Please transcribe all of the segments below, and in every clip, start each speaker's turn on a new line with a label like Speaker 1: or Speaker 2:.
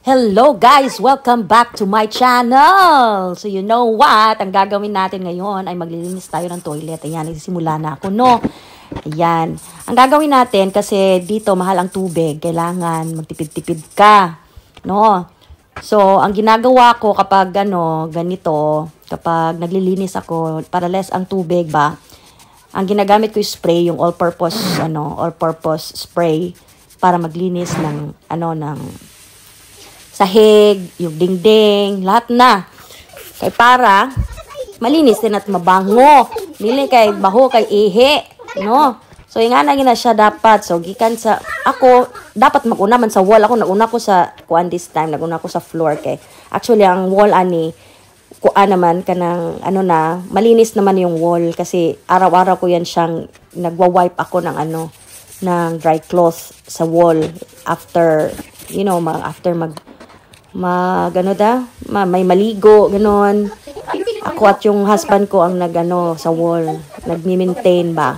Speaker 1: Hello guys! Welcome back to my channel! So you know what? Ang gagawin natin ngayon ay maglilinis tayo ng toilet. Ayan, nagsisimula na ako, no? Ayan. Ang gagawin natin kasi dito mahal ang tubig. Kailangan magtipid-tipid ka. No? So, ang ginagawa ko kapag ganito, kapag naglilinis ako, para less ang tubig ba, ang ginagamit ko yung spray, yung all-purpose spray para maglinis ng, ng sahig, yung dingding, lahat na. Kay para malinis din at mabango. Dili kay baho kay ihi, no? So yung na siya dapat. So gikan sa ako dapat maguna man sa wall. Ako naguna ko sa kuan this time, naguna ko sa floor kay. Actually ang wall ani kuan naman kanang malinis naman yung wall kasi araw-araw ko yan siyang nagwa-wipe ako ng ng dry cloth sa wall after after may maligo, ganon. Ako at yung husband ko ang sa wall, nagmi-maintain ba.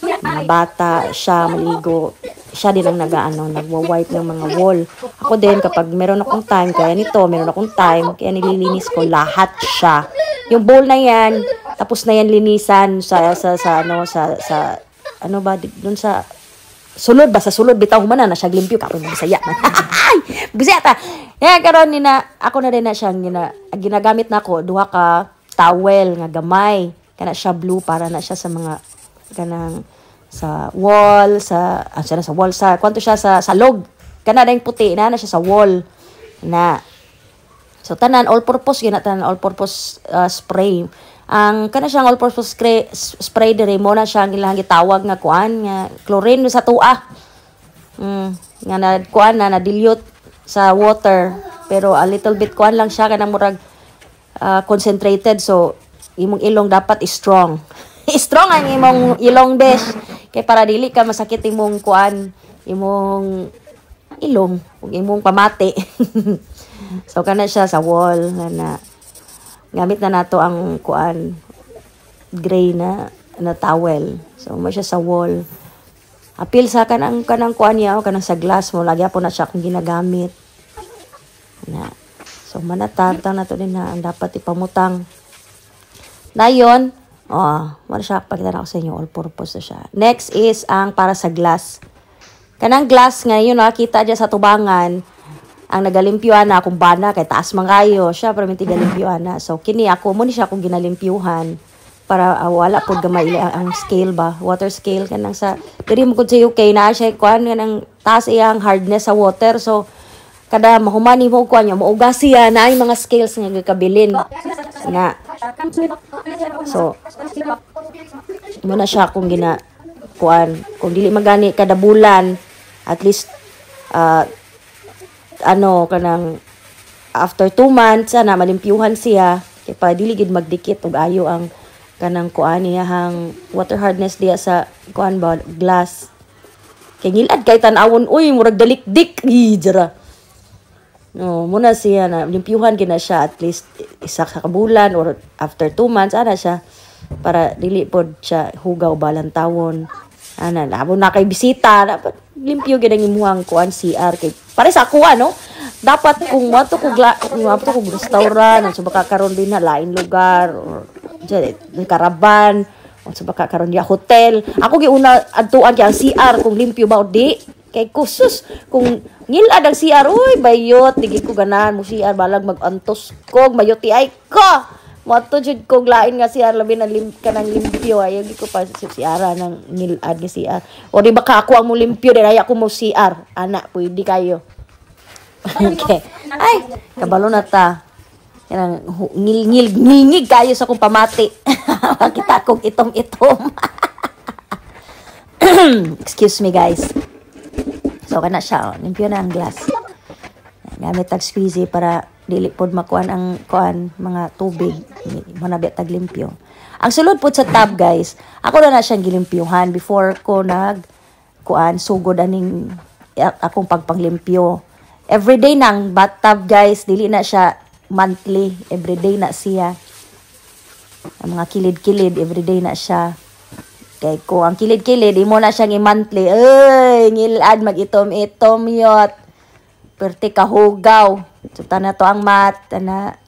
Speaker 1: Mga bata, siya maligo, siya din ang nagwa-wipe ng mga wall. Ako din, kapag meron akong time, meron akong time, kaya nililinis ko lahat siya. Yung bowl na yan, tapos na yan linisan dun sa sulod ba? Sa sulod, bitaw humana na siya limpyo. Kapag bisaya man. Bisaya ta. Kaya karon ako na din na siya, ginagamit na ako, duha ka towel nga gamay. Kana siya blue para na siya sa mga, sa wall, kwanto siya sa log. Kana na yung puti na siya sa wall. So, tanan, all-purpose, all-purpose spray. Ang siyang all-purpose spray dire mo na siya ang ilang gitawag nga kuan nga chlorine sa tuwa. Nga na dilute sa water pero a little bit kuan lang siya kanang murag concentrated, so imong ilong dapat strong. Strong ang imong ilong besh kay para dili ka masakit imong kuan, imong ilong ug imong pamati. So kana siya sa wall na gamit na nato ang kuan gray na towel. So mo siya sa wall. Apil sa kanang kuan niya o kanang sa glass mo lagi po na siya kung ginagamit. So manatantang na to din na ang dapat ipamutang. Dayon, wala siya pakita na ako sa inyo, all purpose na siya. Next is ang para sa glass. Kanang glass ngayon nakita diya sa tubangan. Ang nagalimpyuhan na akong bana kay taas man kayo siya para minti galimpyuhan na. So kini ako mo ni siya akong ginalimpyuhan para wala pud gamay ang scale ba, water scale kanang sa diri mo kun sa UK na siya kuan kanang taas iyang hardness sa water. So kada mahumani mo kuan niya maugas siya na ay mga scales nga gikabilin na. So mo na siya akong kuan kung dili magani kada bulan at least kanang after 2 months malimpyuhan siya kay pa dili gid magdikit og ayo ang kanang kuan niya hang water hardness diya sa kuan ba glass kay ngilad kay tan-awon uy murag dalikdik jara no muna siya na limpyuhan gina siya at least isa ka bulan or after 2 months siya para dili pod siya hugaw balantawon labo na kay bisita dapat limpyo gid ang imuhang kuan CR kay pare sa ako dapat kung wato ko restaurant so baka karon din na lain lugar or karaban o so baka karon dia hotel ako giuna adtuan kay ang CR kung limpyo ba o di kay kusus kung ngilad ang CR uy bayot digi ko ganahan mo CR balag magantos kog mayoti ay ko moto jud kog lain nga CR labi na kanang limpyo ayo gi ko pa CR nang ngilad nga CR o di baka ako ang mo limpyo di ay ako mo CR pwede kayo. Okay. Ay kabalo na ta kanang ngilngig kayo sa kong pamati. Makita kog itom-itom. Excuse me guys. So kana siya limpyo na ang glass. Gamit tag squeezy para dili pod makuan ang mga tubig manabit tag limpyo. Ang sulod pod sa tub guys, ako na siyang gilimpyuhan before ko sugod aning akong pagpanglimpyo. Everyday nang bathtub guys, dili na siya monthly, everyday na siya. Ang mga kilid-kilid everyday na siya. Kay ko ang kilid-kilid imo na siyang i-monthly. Ngilad mag-itom-itom yot. Perti kahugaw. So, tana to ang mat. Tana,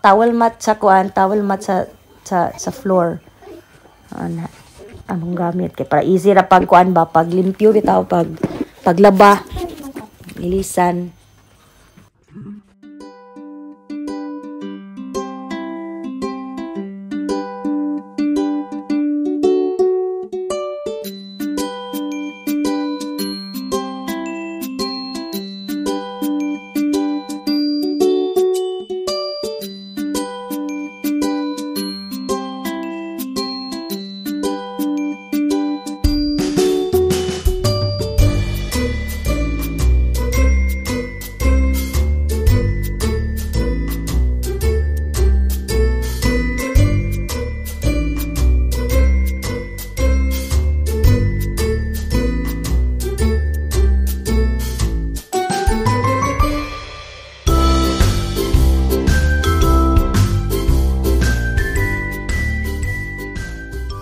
Speaker 1: towel mat sa kuan. Towel mat sa floor. Ana, among gamit. Kaya para easy na pag kuan ba. Pag limpyo bitaw. Paglaba. Ilisan.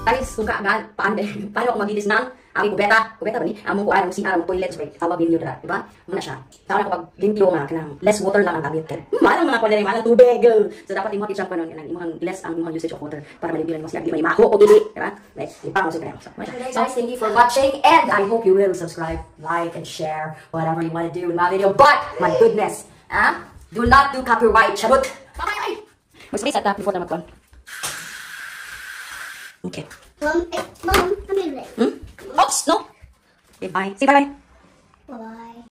Speaker 2: Guys, kung paano ako maglinis ng aming kubeta ba ni? Among kuan ang CR, ang toilet, right? Tawa binyo dira, di ba? Muna siya. Tawa na kapag limpyo nga kanang less water lang ang gamit kay. Malang mga kuan malang tubig. So dapat imong i-check pa nun kanang imong less ang imong usage of water para malimpilan mo siya di mahimaho o dili, di ba? Like, ipang mo kayo. So, guys, thank you for watching and I hope you will subscribe, like and share whatever you want to do in my video. But my goodness, do not do copyright. Chabot. Bye-bye. Mag-space at before na magkuan. Okay.
Speaker 3: Mom, come here.
Speaker 2: Oops, no. Okay, bye. Say bye-bye.
Speaker 3: Bye-bye.